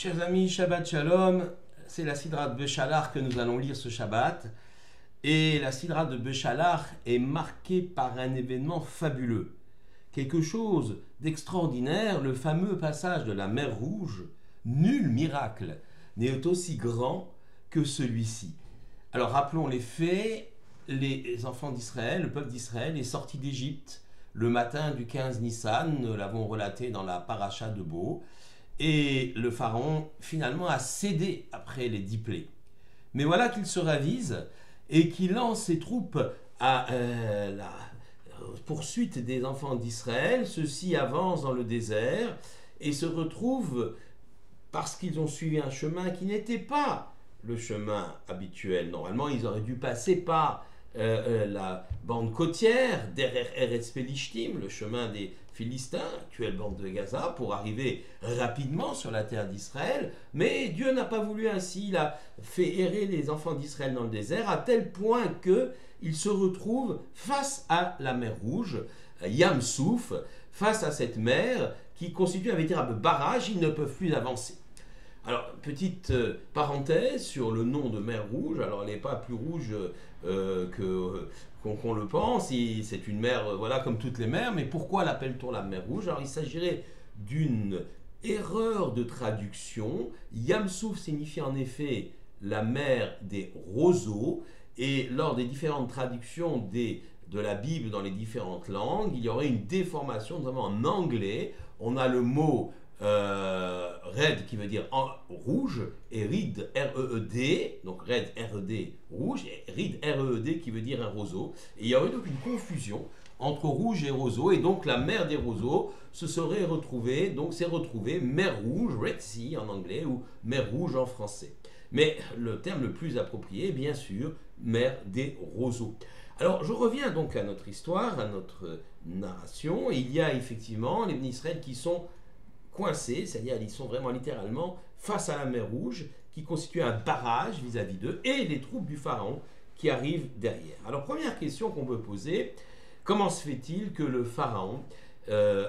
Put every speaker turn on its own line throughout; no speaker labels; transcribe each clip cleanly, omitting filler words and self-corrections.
Chers amis, Shabbat Shalom, c'est la Sidra de Béchalach que nous allons lire ce Shabbat. Et la Sidra de Béchalach est marquée par un événement fabuleux. Quelque chose d'extraordinaire, le fameux passage de la mer Rouge. Nul miracle n'est aussi grand que celui-ci. Alors rappelons les faits, les enfants d'Israël, le peuple d'Israël est sorti d'Égypte le matin du 15 Nissan, nous l'avons relaté dans la paracha de Bo. Et le pharaon, finalement, a cédé après les 10 plaies. Mais voilà qu'il se ravise et qu'il lance ses troupes à la poursuite des enfants d'Israël. Ceux-ci avancent dans le désert et se retrouvent, parce qu'ils ont suivi un chemin qui n'était pas le chemin habituel. Normalement, ils auraient dû passer par la bande côtière, Derer Eretz Pelishtim, le chemin des Philistins, actuelle bande de Gaza, pour arriver rapidement sur la terre d'Israël. Mais Dieu n'a pas voulu ainsi. Il a fait errer les enfants d'Israël dans le désert à tel point qu'ils se retrouvent face à la mer Rouge, Yam Souf, face à cette mer qui constitue un véritable barrage. Ils ne peuvent plus avancer. Alors, petite parenthèse sur le nom de mer Rouge. Alors, elle n'est pas plus rouge qu'on le pense. C'est une mer, voilà, comme toutes les mers. Mais pourquoi l'appelle-t-on la mer Rouge? Alors, il s'agirait d'une erreur de traduction. Yamsouf signifie en effet la mer des roseaux. Et lors des différentes traductions de la Bible dans les différentes langues, il y aurait une déformation, notamment en anglais. On a le mot red qui veut dire rouge et rid R-E-E-D, donc red R-E-D rouge et rid R-E-E-D qui veut dire un roseau. Et il y aurait donc une confusion entre rouge et roseau, et donc la mer des roseaux se serait retrouvée, donc c'est retrouvé mer rouge, Red Sea en anglais, ou mer rouge en français. Mais le terme le plus approprié est bien sûr mer des roseaux. Alors je reviens donc à notre histoire, à notre narration. Il y a effectivement les Israël qui sont coincés, c'est-à-dire ils sont vraiment littéralement face à la mer Rouge qui constitue un barrage vis-à-vis d'eux et les troupes du pharaon qui arrivent derrière. Alors première question qu'on peut poser, comment se fait-il que le pharaon,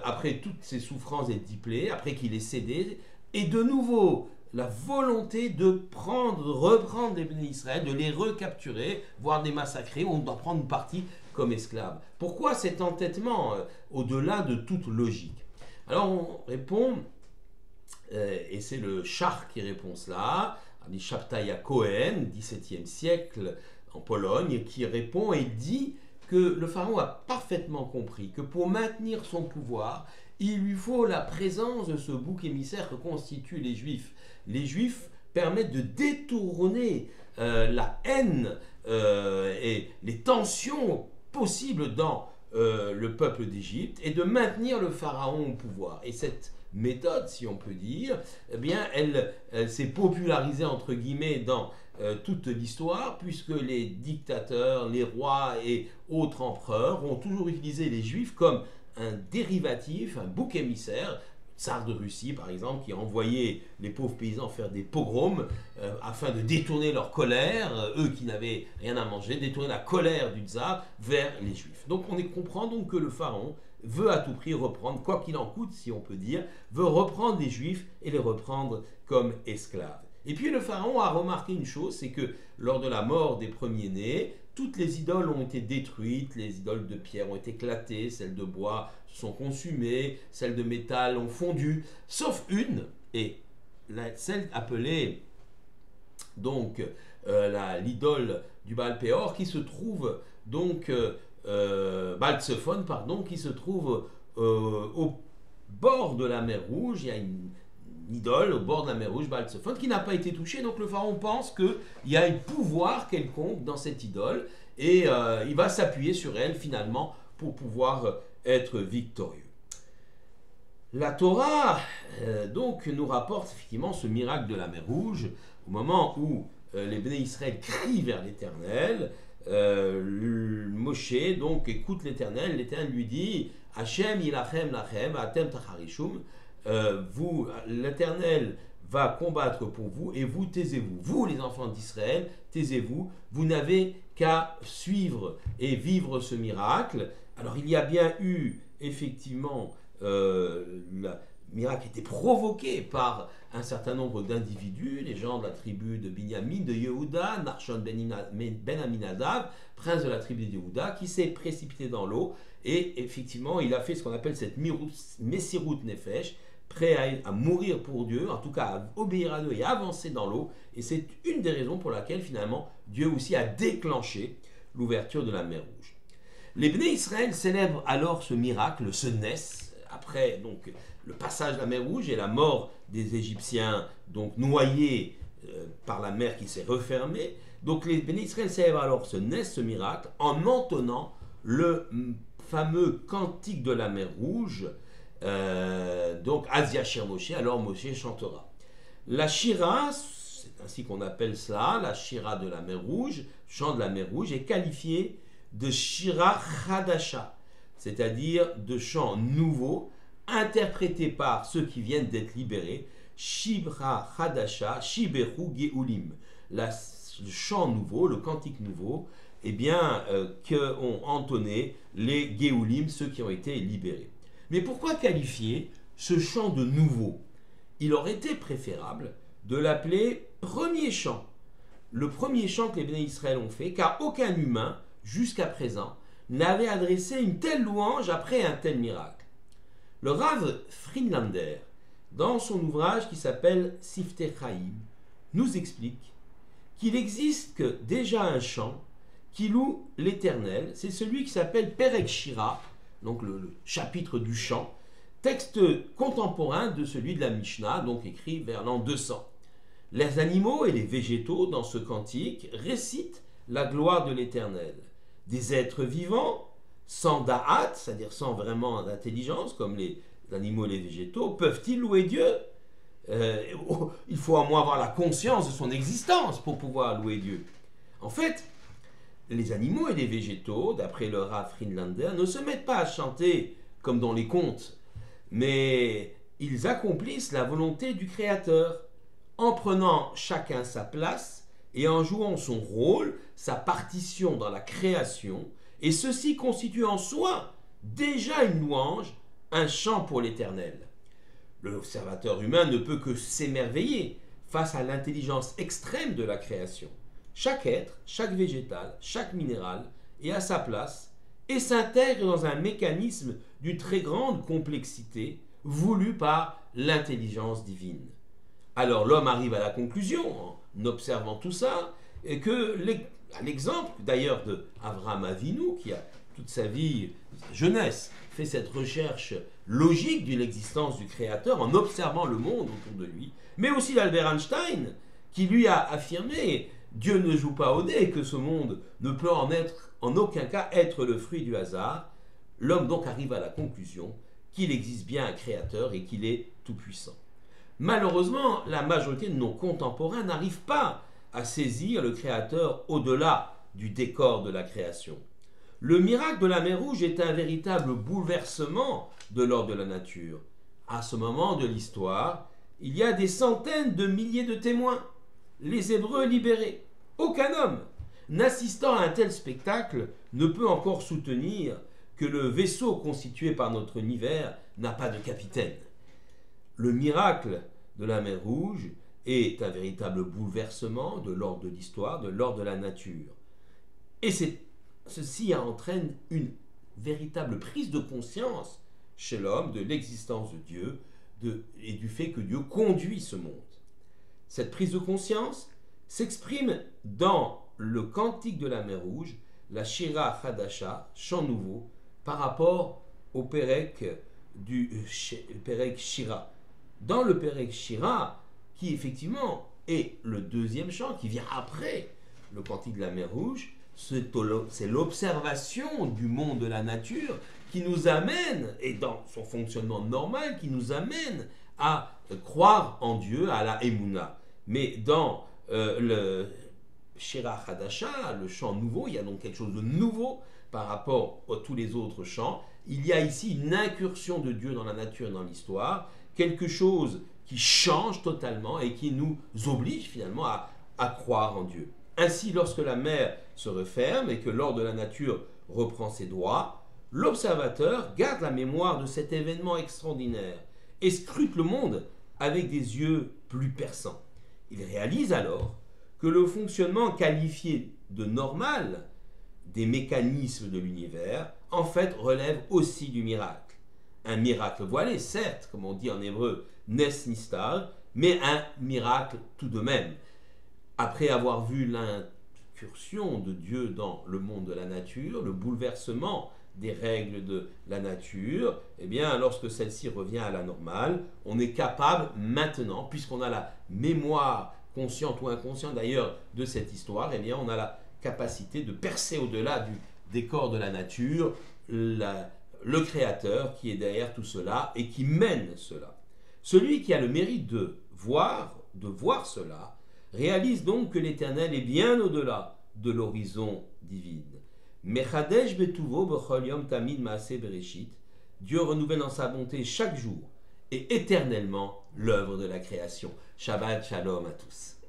après toutes ses souffrances et 10 plaies, après qu'il ait cédé, ait de nouveau la volonté de reprendre les bénis d'Israël, de les recapturer, voire de les massacrer, on doit prendre une partie comme esclaves. Pourquoi cet entêtement au-delà de toute logique? Alors on répond, et c'est le Char qui répond cela, dit Shabtai Cohen, 17e siècle en Pologne, qui répond et dit que le pharaon a parfaitement compris que pour maintenir son pouvoir, il lui faut la présence de ce bouc émissaire que constituent les Juifs. Les Juifs permettent de détourner la haine et les tensions possibles dans le peuple d'Égypte et de maintenir le pharaon au pouvoir. Et cette méthode, si on peut dire, eh bien, elle s'est popularisée entre guillemets dans toute l'histoire, puisque les dictateurs, les rois et autres empereurs ont toujours utilisé les Juifs comme un dérivatif, un bouc émissaire. Tsar de Russie, par exemple, qui a envoyé les pauvres paysans faire des pogroms afin de détourner leur colère, eux qui n'avaient rien à manger, détourner la colère du tsar vers les Juifs. Donc on comprend donc que le pharaon veut à tout prix reprendre, quoi qu'il en coûte, si on peut dire, veut reprendre les Juifs et les reprendre comme esclaves. Et puis le pharaon a remarqué une chose, c'est que lors de la mort des premiers-nés, toutes les idoles ont été détruites, les idoles de pierre ont été éclatées, celles de bois se sont consumées, celles de métal ont fondu, sauf une, et celle appelée donc l'idole du Baal Péor, qui se trouve donc Baal Tsephon, pardon, qui se trouve au bord de la mer Rouge. Il y a une idole au bord de la mer Rouge, Baal Tsephon, qui n'a pas été touchée. Donc le pharaon pense qu'il y a un pouvoir quelconque dans cette idole et il va s'appuyer sur elle finalement pour pouvoir être victorieux. La Torah donc nous rapporte effectivement ce miracle de la mer Rouge au moment où les béné Israël crient vers l'Éternel. Moshe donc écoute l'Éternel. L'Éternel lui dit Hachem ilachem lachem atem tacharishum. L'Éternel va combattre pour vous et vous taisez-vous. Vous, les enfants d'Israël, taisez-vous. Vous n'avez qu'à suivre et vivre ce miracle. Alors il y a bien eu effectivement miracle était provoqué par un certain nombre d'individus, les gens de la tribu de Binyamin, de Yehuda, Narshon ben Aminadav, prince de la tribu de Yehuda, qui s'est précipité dans l'eau, et effectivement, il a fait ce qu'on appelle cette Messirut Nefesh, prêt à mourir pour Dieu, en tout cas à obéir à Dieu et à avancer dans l'eau, et c'est une des raisons pour laquelle finalement Dieu aussi a déclenché l'ouverture de la mer Rouge. Les Bnei Israël célèbrent alors ce miracle, ce Ness, après donc le passage de la mer Rouge et la mort des Égyptiens, donc noyés par la mer qui s'est refermée. Donc les Bnei Israël célèbrent alors ce Ness, ce miracle, en entonnant le fameux cantique de la mer Rouge, donc Azia Shir Moshe, alors Moshe chantera. La Shira, c'est ainsi qu'on appelle cela, la Shira de la mer Rouge, chant de la mer Rouge, est qualifiée de Shira Chadasha, c'est-à-dire de chant nouveau, interprété par ceux qui viennent d'être libérés, Shibra Chadasha, Shiberu Geulim, le chant nouveau, le cantique nouveau, eh bien, qu'ont entonné les Geulim, ceux qui ont été libérés. Mais pourquoi qualifier ce chant de nouveau? Il aurait été préférable de l'appeler premier chant. Le premier chant que les Bnei Israël ont fait, car aucun humain, jusqu'à présent, n'avait adressé une telle louange après un tel miracle. Le Rav Friedlander, dans son ouvrage qui s'appelle Siftei Chaim, nous explique qu'il existe déjà un chant qui loue l'Éternel, c'est celui qui s'appelle Perek Shira, donc le chapitre du chant, texte contemporain de celui de la Mishnah, donc écrit vers l'an 200. Les animaux et les végétaux dans ce cantique récitent la gloire de l'Éternel. Des êtres vivants, sans da'at, c'est-à-dire sans vraiment d'intelligence, comme les animaux et les végétaux, peuvent-ils louer Dieu? Il faut au moins avoir la conscience de son existence pour pouvoir louer Dieu. En fait, les animaux et les végétaux, d'après le Rav Friedlander, ne se mettent pas à chanter comme dans les contes, mais ils accomplissent la volonté du Créateur en prenant chacun sa place et en jouant son rôle, sa partition dans la création, et ceci constitue en soi déjà une louange, un chant pour l'Éternel. L'observateur humain ne peut que s'émerveiller face à l'intelligence extrême de la création. Chaque être, chaque végétal, chaque minéral est à sa place et s'intègre dans un mécanisme d'une très grande complexité voulu par l'intelligence divine. Alors l'homme arrive à la conclusion, en observant tout ça, et que, à l'exemple d'ailleurs d'Avraham Avinu, qui a toute sa vie, sa jeunesse, fait cette recherche logique de l'existence du Créateur en observant le monde autour de lui, mais aussi d'Albert Einstein, qui lui a affirmé Dieu ne joue pas au dé, que ce monde ne peut en aucun cas être le fruit du hasard. L'homme donc arrive à la conclusion qu'il existe bien un créateur et qu'il est tout-puissant. Malheureusement, la majorité de nos contemporains n'arrivent pas à saisir le créateur au-delà du décor de la création. Le miracle de la mer Rouge est un véritable bouleversement de l'ordre de la nature. À ce moment de l'histoire, il y a des centaines de milliers de témoins. Les Hébreux libérés. Aucun homme, n'assistant à un tel spectacle, ne peut encore soutenir que le vaisseau constitué par notre univers n'a pas de capitaine. Le miracle de la mer Rouge est un véritable bouleversement de l'ordre de l'histoire, de l'ordre de la nature. Et ceci entraîne une véritable prise de conscience chez l'homme de l'existence de Dieu et du fait que Dieu conduit ce monde. Cette prise de conscience s'exprime dans le cantique de la mer Rouge, la Shira Chadasha, chant nouveau, par rapport au Perek Shira. Dans le Perek Shira, qui effectivement est le deuxième chant, qui vient après le cantique de la mer Rouge, c'est l'observation du monde de la nature qui nous amène, et dans son fonctionnement normal, qui nous amène à croire en Dieu, à la Emouna. Mais dans le Shira Chadasha, le chant nouveau, il y a donc quelque chose de nouveau par rapport à tous les autres chants. Il y a ici une incursion de Dieu dans la nature et dans l'histoire, quelque chose qui change totalement et qui nous oblige finalement à croire en Dieu. Ainsi, lorsque la mer se referme et que l'ordre de la nature reprend ses droits, l'observateur garde la mémoire de cet événement extraordinaire et scrute le monde avec des yeux plus perçants. Il réalise alors que le fonctionnement qualifié de normal des mécanismes de l'univers, en fait, relève aussi du miracle. Un miracle voilé, certes, comme on dit en hébreu, nes nistar, mais un miracle tout de même. Après avoir vu l'incursion de Dieu dans le monde de la nature, le bouleversement des règles de la nature, eh bien, lorsque celle-ci revient à la normale, on est capable maintenant, puisqu'on a la mémoire consciente ou inconsciente d'ailleurs de cette histoire, eh bien, on a la capacité de percer au-delà du décor de la nature le Créateur qui est derrière tout cela et qui mène cela. Celui qui a le mérite de voir cela, réalise donc que l'Éternel est bien au-delà de l'horizon divin. Mechadesh betuvo bechol yom tamid maaseh bereshit. Dieu renouvelle dans sa bonté chaque jour et éternellement l'œuvre de la création. Shabbat shalom à tous.